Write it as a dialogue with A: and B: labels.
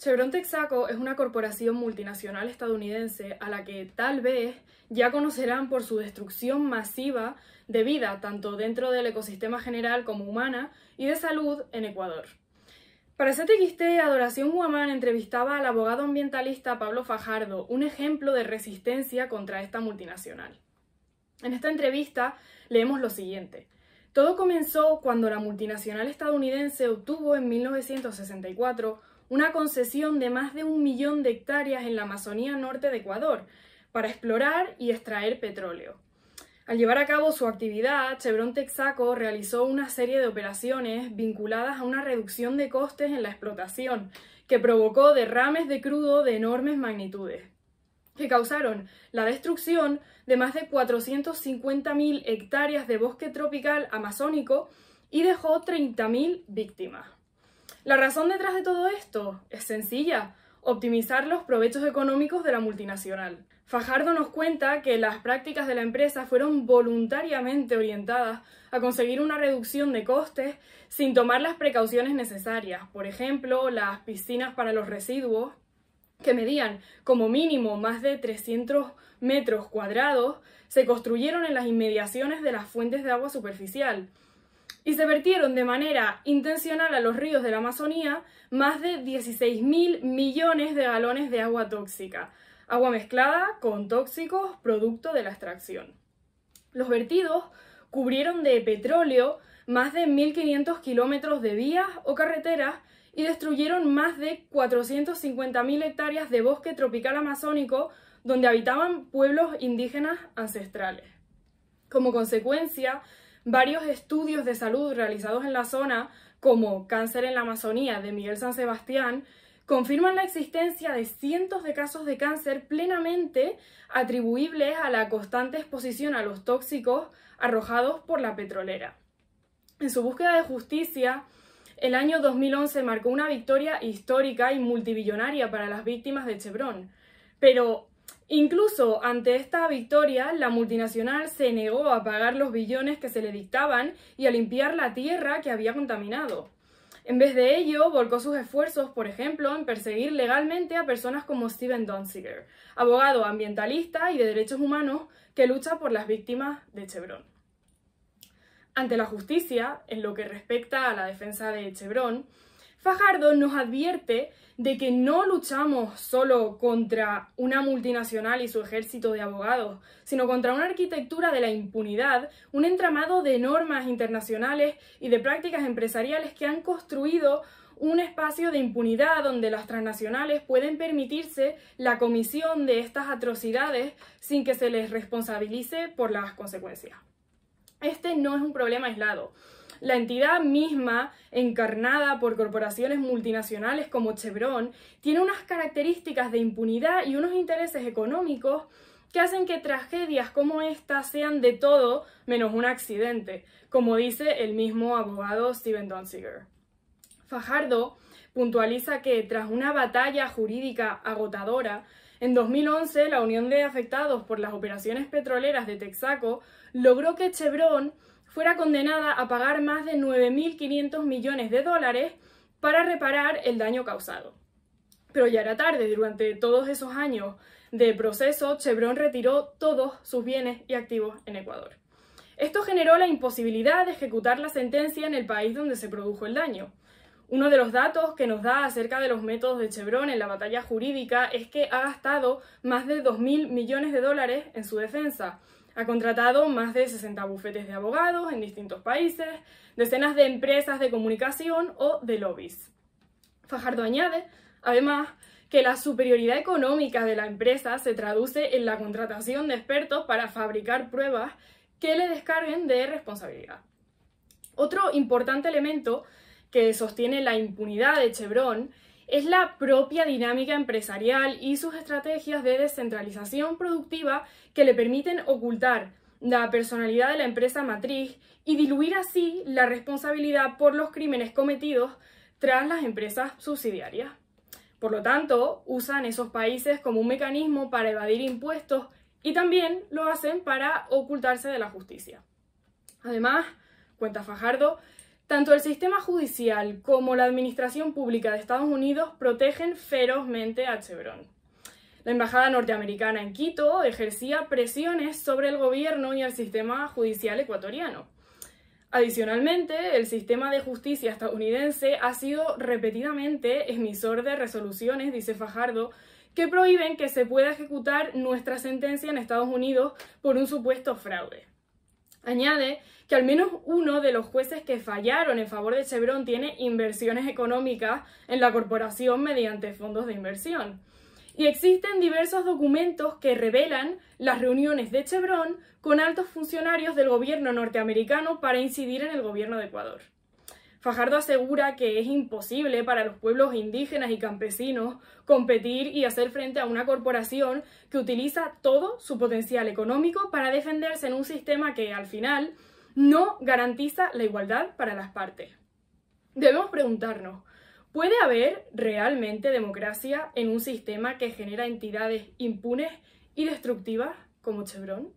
A: Chevron Texaco es una corporación multinacional estadounidense a la que tal vez ya conocerán por su destrucción masiva de vida, tanto dentro del ecosistema general como humana, y de salud en Ecuador. Para CTXT, Adoración Huamán entrevistaba al abogado ambientalista Pablo Fajardo, un ejemplo de resistencia contra esta multinacional. En esta entrevista leemos lo siguiente. Todo comenzó cuando la multinacional estadounidense obtuvo en 1964 una concesión de más de 1 millón de hectáreas en la Amazonía norte de Ecuador para explorar y extraer petróleo. Al llevar a cabo su actividad, Chevron Texaco realizó una serie de operaciones vinculadas a una reducción de costes en la explotación, que provocó derrames de crudo de enormes magnitudes, que causaron la destrucción de más de 450.000 hectáreas de bosque tropical amazónico y dejó 30.000 víctimas. La razón detrás de todo esto es sencilla: optimizar los provechos económicos de la multinacional. Fajardo nos cuenta que las prácticas de la empresa fueron voluntariamente orientadas a conseguir una reducción de costes sin tomar las precauciones necesarias. Por ejemplo, las piscinas para los residuos, que medían como mínimo más de 300 metros cuadrados, se construyeron en las inmediaciones de las fuentes de agua superficial y se vertieron de manera intencional a los ríos de la Amazonía más de 16.000 millones de galones de agua tóxica, agua mezclada con tóxicos producto de la extracción. Los vertidos cubrieron de petróleo más de 1.500 kilómetros de vías o carreteras y destruyeron más de 450.000 hectáreas de bosque tropical amazónico donde habitaban pueblos indígenas ancestrales. Como consecuencia, varios estudios de salud realizados en la zona, como Cáncer en la Amazonía de Miguel San Sebastián, confirman la existencia de cientos de casos de cáncer plenamente atribuibles a la constante exposición a los tóxicos arrojados por la petrolera. En su búsqueda de justicia, el año 2011 marcó una victoria histórica y multibillonaria para las víctimas de Chevron, pero incluso ante esta victoria, la multinacional se negó a pagar los billones que se le dictaban y a limpiar la tierra que había contaminado. En vez de ello, volcó sus esfuerzos, por ejemplo, en perseguir legalmente a personas como Steven Donziger, abogado ambientalista y de derechos humanos que lucha por las víctimas de Chevron. Ante la justicia, en lo que respecta a la defensa de Chevron, Fajardo nos advierte de que no luchamos solo contra una multinacional y su ejército de abogados, sino contra una arquitectura de la impunidad, un entramado de normas internacionales y de prácticas empresariales que han construido un espacio de impunidad donde las transnacionales pueden permitirse la comisión de estas atrocidades sin que se les responsabilice por las consecuencias. Este no es un problema aislado. La entidad misma, encarnada por corporaciones multinacionales como Chevron, tiene unas características de impunidad y unos intereses económicos que hacen que tragedias como esta sean de todo menos un accidente, como dice el mismo abogado Steven Donziger. Fajardo puntualiza que tras una batalla jurídica agotadora, en 2011 la Unión de Afectados por las Operaciones Petroleras de Texaco logró que Chevron fuera condenada a pagar más de 9.500 millones de dólares para reparar el daño causado. Pero ya era tarde. Durante todos esos años de proceso, Chevron retiró todos sus bienes y activos en Ecuador. Esto generó la imposibilidad de ejecutar la sentencia en el país donde se produjo el daño. Uno de los datos que nos da acerca de los métodos de Chevron en la batalla jurídica es que ha gastado más de 2.000 millones de dólares en su defensa. Ha contratado más de 60 bufetes de abogados en distintos países, decenas de empresas de comunicación o de lobbies. Fajardo añade, además, que la superioridad económica de la empresa se traduce en la contratación de expertos para fabricar pruebas que le descarguen de responsabilidad. Otro importante elemento que sostiene la impunidad de Chevron es la propia dinámica empresarial y sus estrategias de descentralización productiva que le permiten ocultar la personalidad de la empresa matriz y diluir así la responsabilidad por los crímenes cometidos tras las empresas subsidiarias. Por lo tanto, usan esos países como un mecanismo para evadir impuestos y también lo hacen para ocultarse de la justicia. Además, cuenta Fajardo, Tanto el sistema judicial como la administración pública de Estados Unidos protegen ferozmente a Chevron. La embajada norteamericana en Quito ejercía presiones sobre el gobierno y el sistema judicial ecuatoriano. Adicionalmente, el sistema de justicia estadounidense ha sido repetidamente emisor de resoluciones, dice Fajardo, que prohíben que se pueda ejecutar nuestra sentencia en Estados Unidos por un supuesto fraude. Añade que al menos uno de los jueces que fallaron en favor de Chevron tiene inversiones económicas en la corporación mediante fondos de inversión. Y existen diversos documentos que revelan las reuniones de Chevron con altos funcionarios del gobierno norteamericano para incidir en el gobierno de Ecuador. Fajardo asegura que es imposible para los pueblos indígenas y campesinos competir y hacer frente a una corporación que utiliza todo su potencial económico para defenderse en un sistema que, al final, no garantiza la igualdad para las partes. Debemos preguntarnos, ¿puede haber realmente democracia en un sistema que genera entidades impunes y destructivas como Chevron?